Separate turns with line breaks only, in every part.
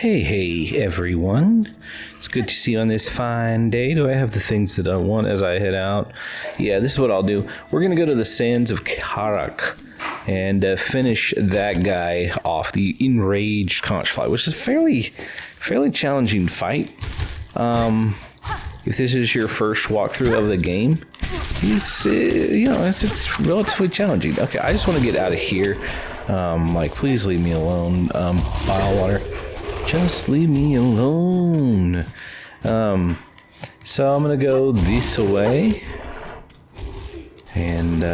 Hey everyone. It's good to see you on this fine day. Do I have the things that I want as I head out? Yeah, this is what I'll do. We're going to go to the sands of Karak and finish that guy off, the enraged conchfly, which is a fairly challenging fight. If this is your first walkthrough of the game, he's, it's relatively challenging. Okay, I just want to get out of here. Please leave me alone, bottle water. Just leave me alone. So I'm gonna go this way and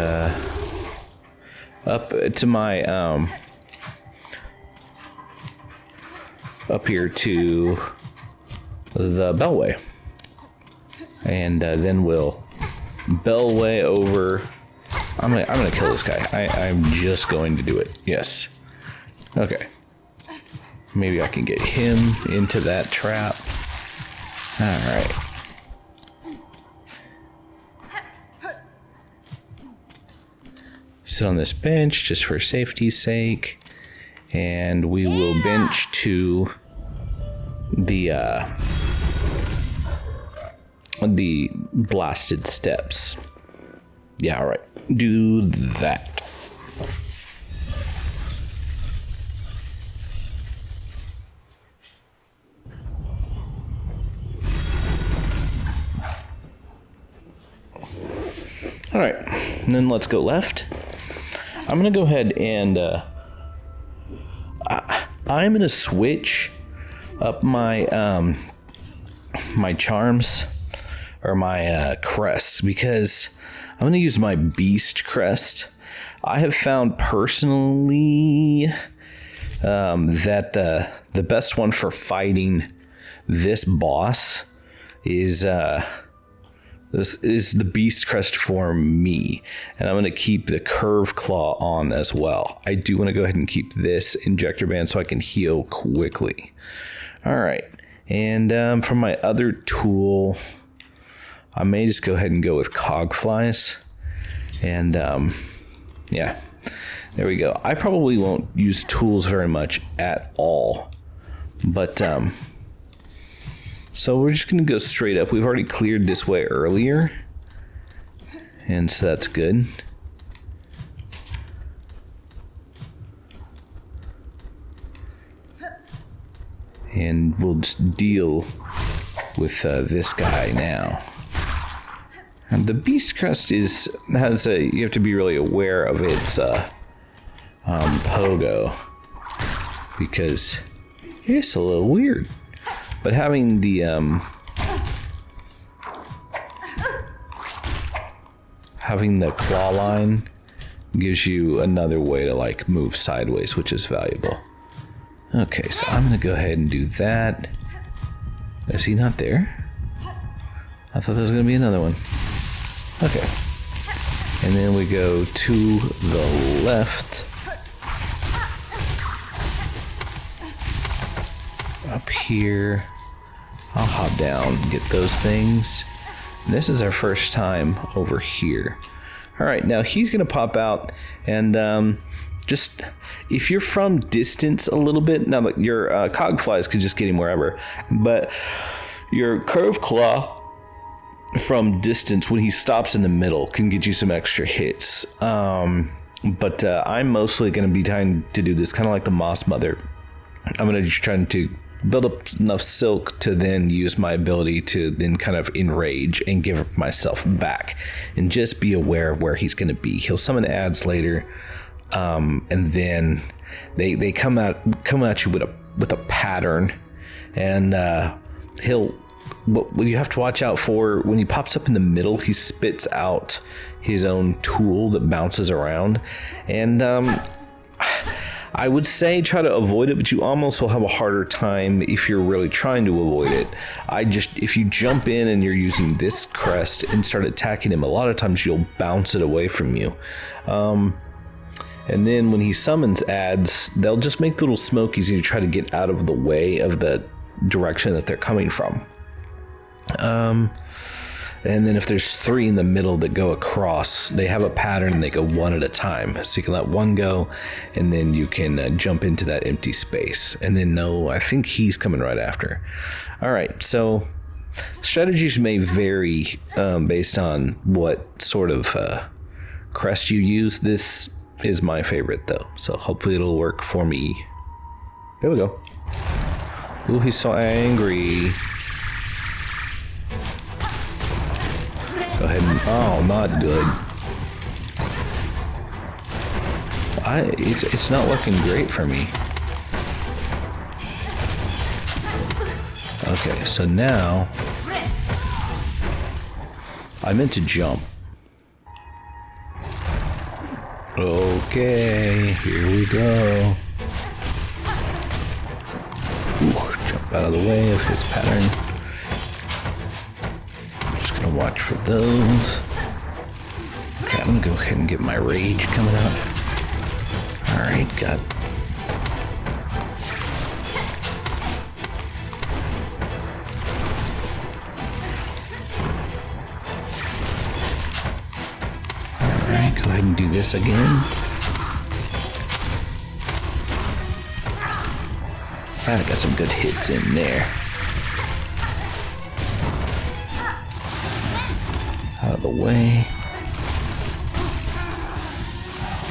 up to my up here to the Bellway, and then we'll Bellway over. I'm gonna kill this guy. I'm just going to do it. Yes. Okay. Maybe I can get him into that trap. Alright. Sit on this bench just for safety's sake. And we will bench to the blasted steps. Yeah, alright. Do that. All right, and then let's go left. I'm gonna go ahead and I'm gonna switch up my my charms or my crests, because I'm gonna use my beast crest. I have found personally that the best one for fighting this boss is this is the beast crest for me, and I'm going to keep the curve claw on as well. I do want to go ahead and keep this injector band so I can heal quickly. All right, and for my other tool, I may just go ahead and go with cogflies, and yeah, there we go. I probably won't use tools very much at all, but so we're just going to go straight up. We've already cleared this way earlier, and so that's good. And we'll just deal with this guy now. And the beast crest you have to be really aware of its pogo, because it's a little weird. But having the claw line gives you another way to move sideways, which is valuable. Okay, so I'm gonna go ahead and do that. Is he not there? I thought there was gonna be another one. Okay, and then we go to the left. Up here, I'll hop down and get those things. And this is our first time over here. All right, now he's gonna pop out, and just if you're from distance a little bit, now that your cogflies can just get him wherever, but your curve claw from distance when he stops in the middle can get you some extra hits. But I'm mostly gonna be trying to do this kind of like the Moss Mother. I'm gonna just trying to build up enough silk to then use my ability to then kind of enrage and give myself back, and just be aware of where he's going to be. He'll summon ads later, and then they come at you with a pattern, and what you have to watch out for when he pops up in the middle, he spits out his own tool that bounces around, and I would say try to avoid it, but you almost will have a harder time if you're really trying to avoid it. If you jump in and you're using this crest and start attacking him, a lot of times you'll bounce it away from you. And then when he summons ads, they'll just make little smokies and you try to get out of the way of the direction that they're coming from. And then if there's 3 in the middle that go across, they have a pattern and they go one at a time. So you can let one go, and then you can jump into that empty space. And then no, I think he's coming right after. All right, so strategies may vary based on what sort of crest you use. This is my favorite though, so hopefully it'll work for me. There we go. Ooh, he's so angry. Go ahead and, oh, not good. It's not looking great for me. Okay, so now I meant to jump. Okay, here we go. Ooh, jump out of the way of his pattern. Just gonna watch for those. Okay, I'm gonna go ahead and get my rage coming out. Alright, got. Alright, go ahead and do this again. I got some good hits in there. Out of the way.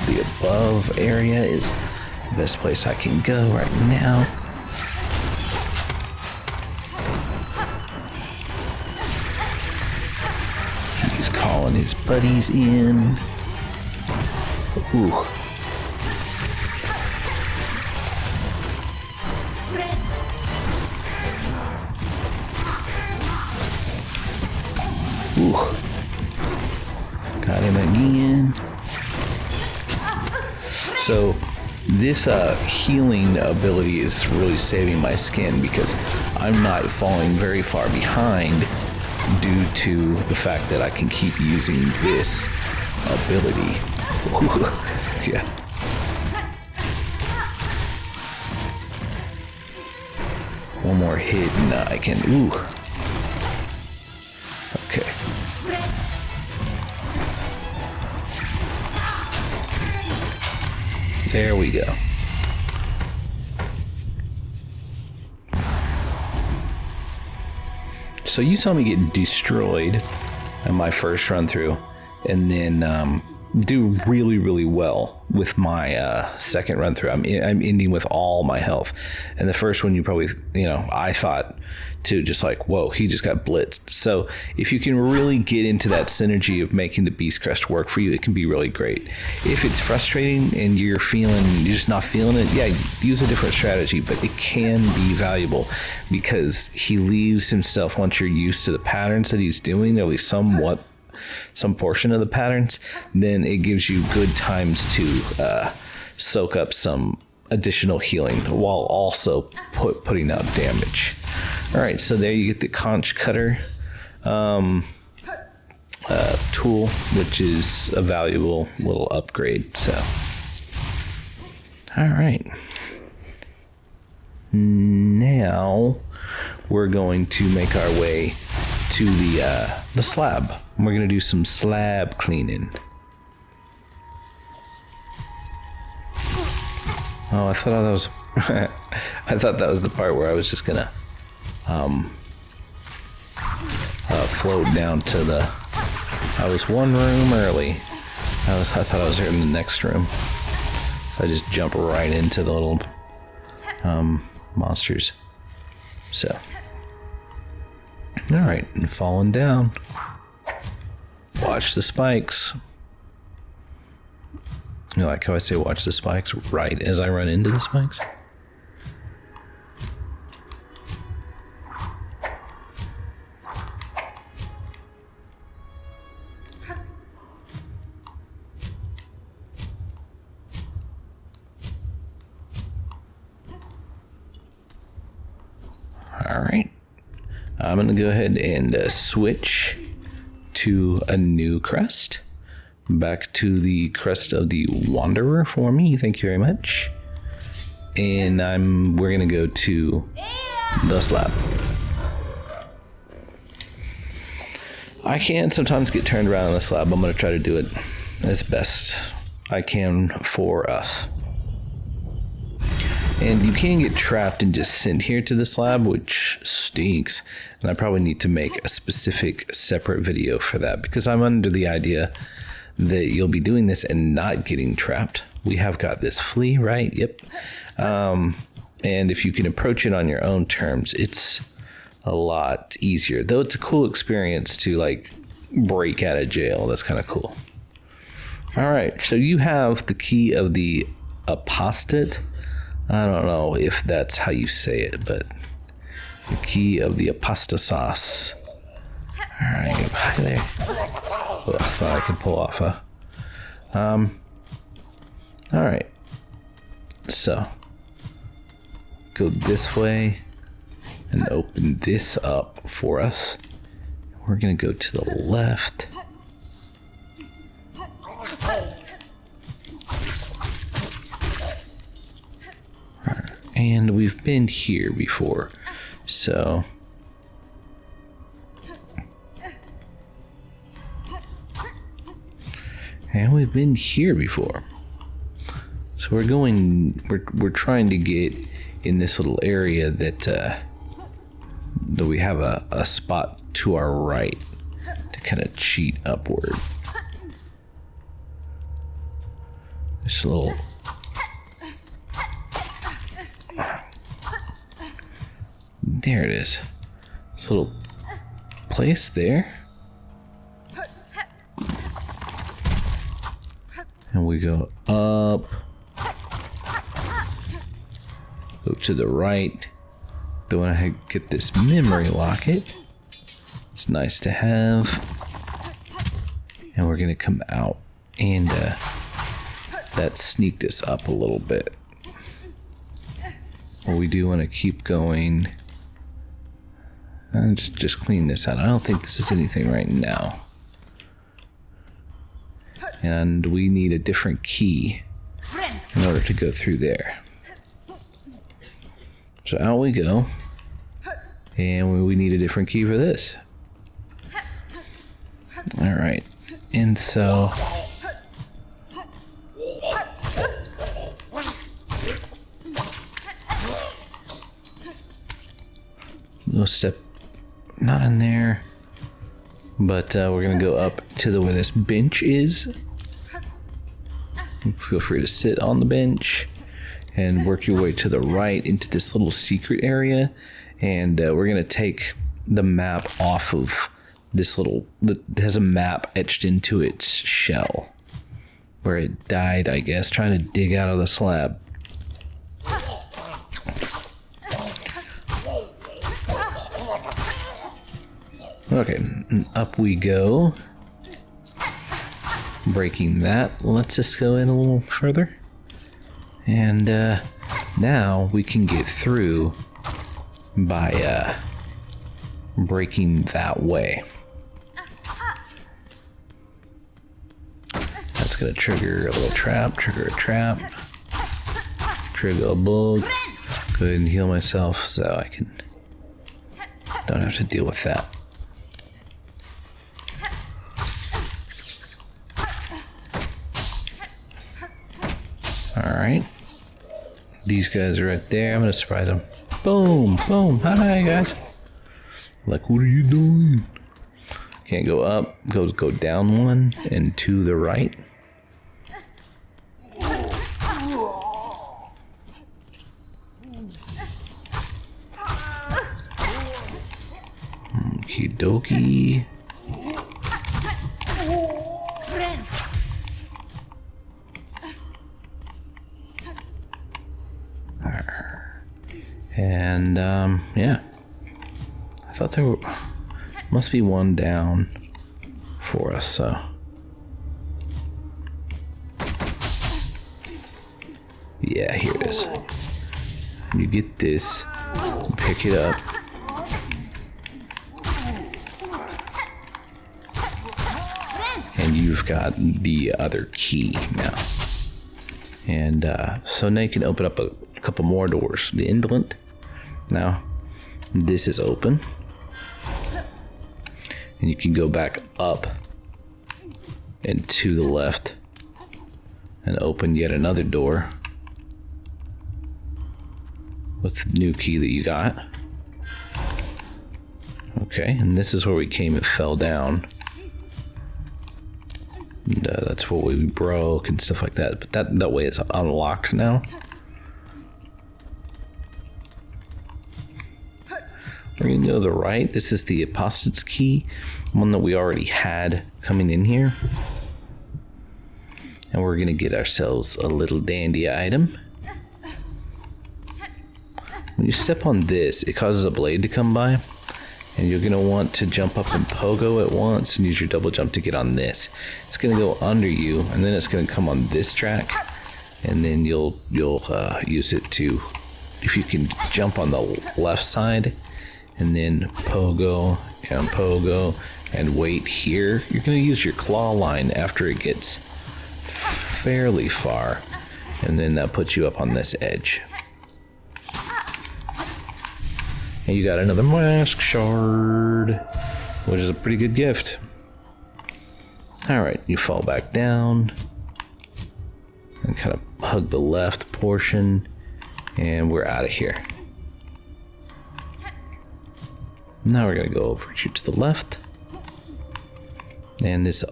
The above area is the best place I can go right now. He's calling his buddies in. Ooh. Ooh. Got him again. So this healing ability is really saving my skin because I'm not falling very far behind due to the fact that I can keep using this ability. Ooh. Yeah. One more hit and I can, ooh. Okay. There we go. So you saw me get destroyed in my first run through, and then do really, really well with my second run through. I'm ending with all my health. And the first one, you probably, I thought to just like, whoa, he just got blitzed. So if you can really get into that synergy of making the Beast Crest work for you, it can be really great. If it's frustrating and you're just not feeling it, yeah, use a different strategy, but it can be valuable because he leaves himself, once you're used to the patterns that he's doing, at least somewhat, some portion of the patterns, then it gives you good times to soak up some additional healing while also putting out damage. All right, so there you get the conch cutter tool, which is a valuable little upgrade. So, all right, now we're going to make our way to the slab. We're gonna do some slab cleaning. Oh, I thought that was I thought that was the part where I was just gonna float down to the. I was one room early. I thought I was in the next room. I just jump right into the little monsters. So, all right, and falling down. Watch the spikes. You like how I say watch the spikes right as I run into the spikes? All right. I'm going to go ahead and switch to a new crest. Back to the crest of the Wanderer for me. Thank you very much. And we're going to go to the slab. I can sometimes get turned around on the slab. I'm going to try to do it as best I can for us. And you can get trapped and just sent here to the slab, which stinks. And I probably need to make a specific separate video for that, because I'm under the idea that you'll be doing this and not getting trapped. We have got this flea, right? Yep. And if you can approach it on your own terms, it's a lot easier. Though it's a cool experience to like break out of jail. That's kind of cool. All right, so you have the key of the apostate. I don't know if that's how you say it, but the key of the apostasos. All right, hi there. Oh, I thought I could pull off a. All right, so go this way and open this up for us. We're gonna go to the left. And we've been here before, so we're trying to get in this little area that we have a spot to our right to kind of cheat upward. This little there it is. This little place there. And we go up. Go to the right. Then when I get this memory locket, it's nice to have. And we're gonna come out, and that sneaked us up a little bit. But we do want to keep going. And just clean this out. I don't think this is anything right now. And we need a different key in order to go through there. So out we go. And we need a different key for this. Alright. And so we'll step not in there, but we're gonna go up to where this bench is. Feel free to sit on the bench and work your way to the right into this little secret area, and we're gonna take the map off of this little, that has a map etched into its shell where it died, I guess, trying to dig out of the slab. Okay, up we go. Breaking that. Let's just go in a little further. And now we can get through by breaking that way. That's gonna trigger a little trap, trigger a trap, trigger a bug. Go ahead and heal myself so I don't have to deal with that. Alright. These guys are right there. I'm gonna surprise them. Boom! Boom! Hi guys! Like, what are you doing? Can't go up. Go down one and to the right. Okie dokie. And yeah, I thought there must be one down for us, so yeah, here it is. You get this, pick it up, and you've got the other key now. And so now you can open up a couple more doors. The indolent. Now, this is open. And you can go back up and to the left and open yet another door with the new key that you got. Okay, and this is where we came and fell down. And, that's what we broke and stuff like that. But that way it's unlocked now. We're going to go to the right. This is the Apostate's Key, one that we already had coming in here. And we're going to get ourselves a little dandy item. When you step on this, it causes a blade to come by. And you're going to want to jump up and pogo at once and use your double jump to get on this. It's going to go under you, and then it's going to come on this track. And then you'll use it to, if you can jump on the left side, and then pogo and wait here. You're going to use your claw line after it gets fairly far, and then that puts you up on this edge. And you got another mask shard, which is a pretty good gift. Alright, you fall back down and kind of hug the left portion, and we're out of here. Now we're going to go over here to the left, and this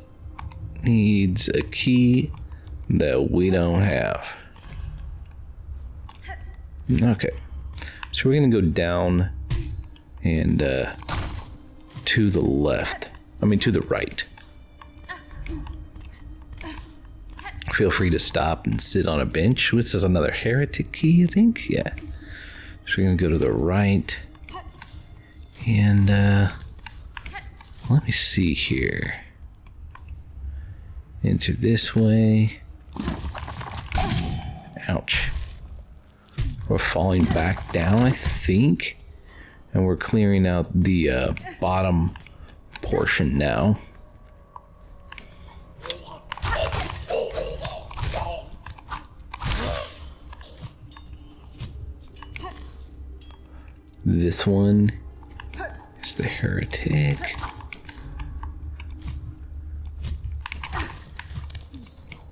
needs a key that we don't have. Okay, so we're going to go down and to the left. To the right. Feel free to stop and sit on a bench. This is another heretic key, I think. Yeah. So we're going to go to the right. And let me see here. Into this way. Ouch. We're falling back down, I think. And we're clearing out the bottom portion now. This one is the heretic.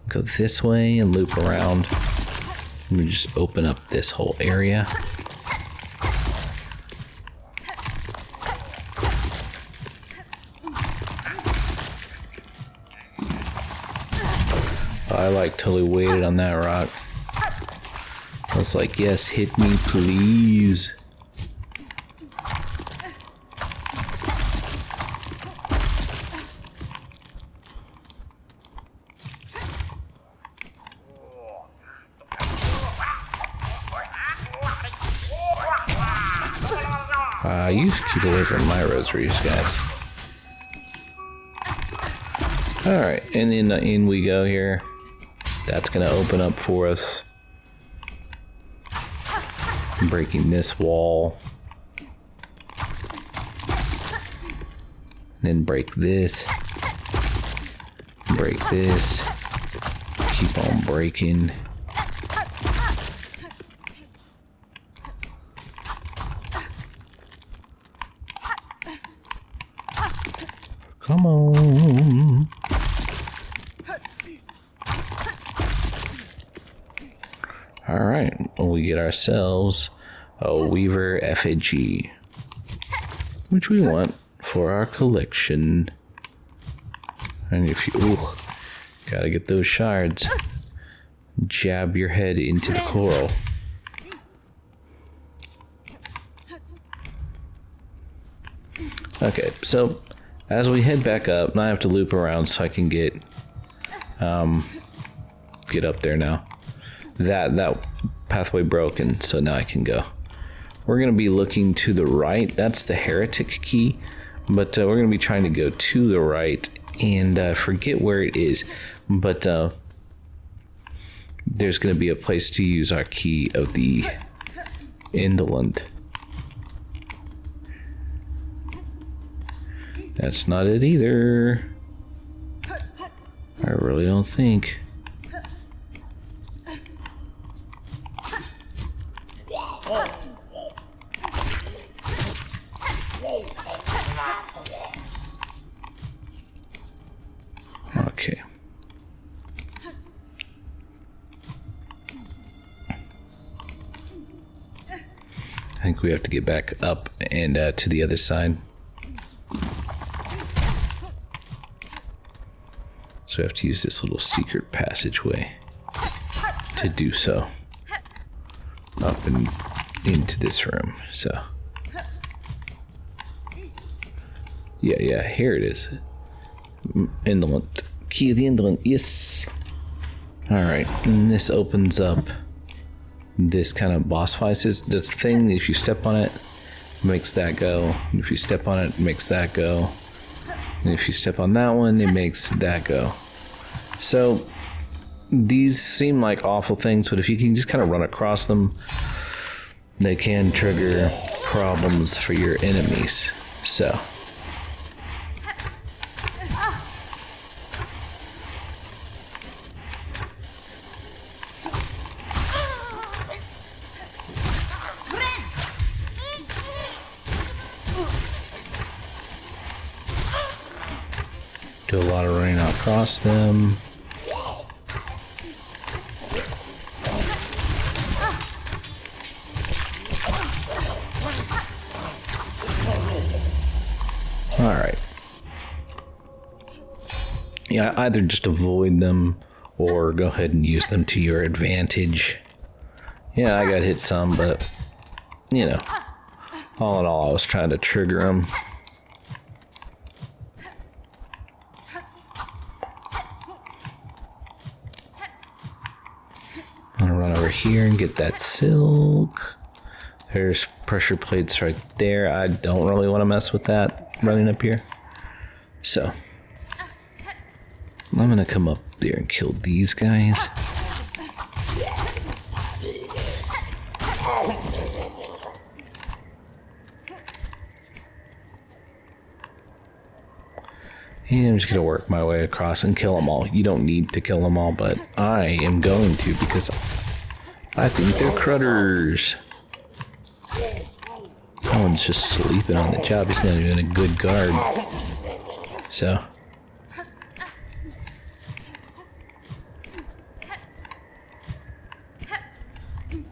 Go this way and loop around. Let me just open up this whole area. I totally waited on that rock. I was like, yes, hit me, please. You keep away from my rosaries, guys. Alright, and then in we go here. That's going to open up for us. Breaking this wall. Then break this. Break this. Keep on breaking. Come on. Alright, well, we get ourselves a Weaver effigy, which we want for our collection. And if you, gotta get those shards. Jab your head into the coral. Okay, so as we head back up, now I have to loop around so I can get up there now. That pathway broken, so now I can go. We're going to be looking to the right. That's the heretic key, but we're going to be trying to go to the right, and forget where it is, but there's going to be a place to use our key of the indolent. That's not it either. I really don't think. I think we have to get back up and to the other side. So we have to use this little secret passageway to do so. Up and into this room, so. Yeah, here it is. Indolent. Key of the Indolent, yes. Alright, and this opens up this kind of boss fight. This thing, if you step on it, makes that go. If you step on it, it makes that go. And if you step on that one, it makes that go. So, these seem like awful things, but if you can just kind of run across them, they can trigger problems for your enemies. So. Do a lot of running across them. Alright. Yeah, either just avoid them or go ahead and use them to your advantage. Yeah, I got hit some, but, you know, all in all, I was trying to trigger them. I'm gonna run over here and get that silk. There's pressure plates right there. I don't really want to mess with that running up here. So, I'm gonna come up there and kill these guys. And I'm just gonna work my way across and kill them all. You don't need to kill them all, but I am going to because I think they're crutters. That one's just sleeping on the job. He's not even a good guard. So.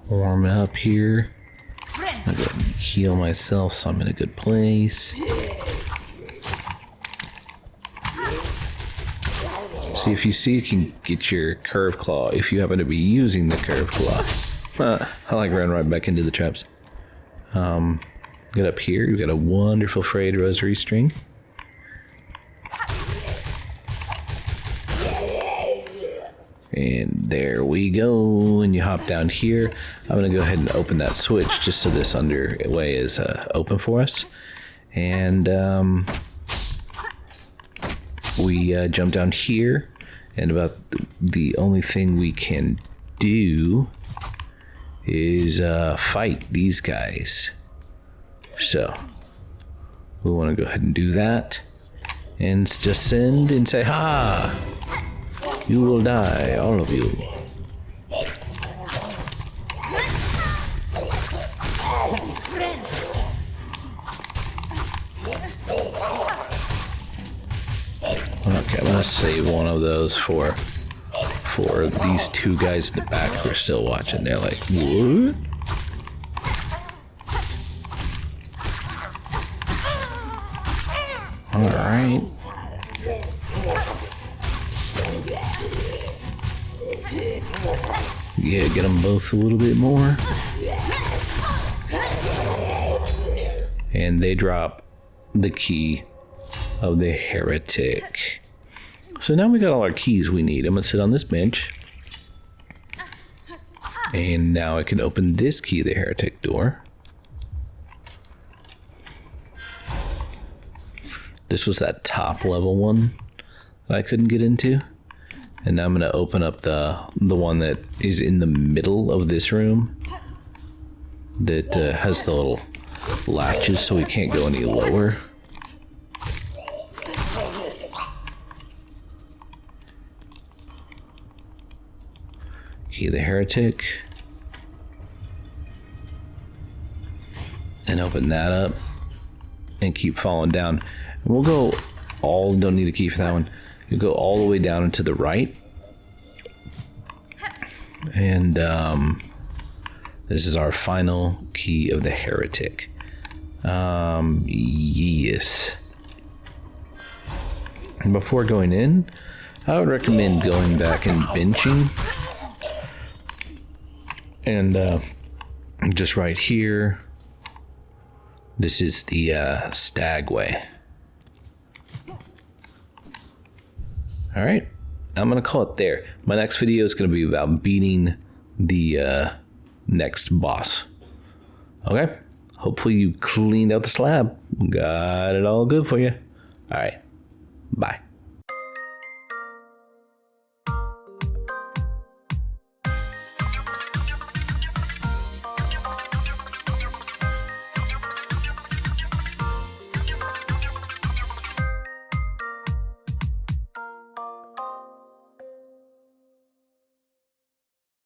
Warm up here. I'm gonna heal myself so I'm in a good place. See, if you can get your curve claw, if you happen to be using the curve claw. I like running right back into the traps. Get up here, we've got a wonderful frayed rosary string. And there we go, and you hop down here. I'm gonna go ahead and open that switch just so this underway is open for us. And we jump down here, and about the only thing we can do is fight these guys. So we want to go ahead and do that, and just send and say, "Ha! You will die, all of you." Okay, I'm gonna save one of those for these two guys in the back who are still watching. They're like, "What?" All right. Yeah, get them both a little bit more. And they drop the key of the heretic. So now we got all our keys we need. I'm gonna sit on this bench. And now I can open this key of the heretic door. This was that top level one that I couldn't get into. And now I'm gonna open up the one that is in the middle of this room. That has the little latches so we can't go any lower. Key of the heretic. And open that up. And keep falling down. And we'll go don't need a key for that one. You go all the way down and to the right. And This is our final key of the heretic. Yes. And before going in, I would recommend going back and benching. And just right here, this is the stagway. All right, I'm gonna call it there. My next video is gonna be about beating the next boss. Okay, hopefully you cleaned out the slab. Got it all good for you. All right, bye.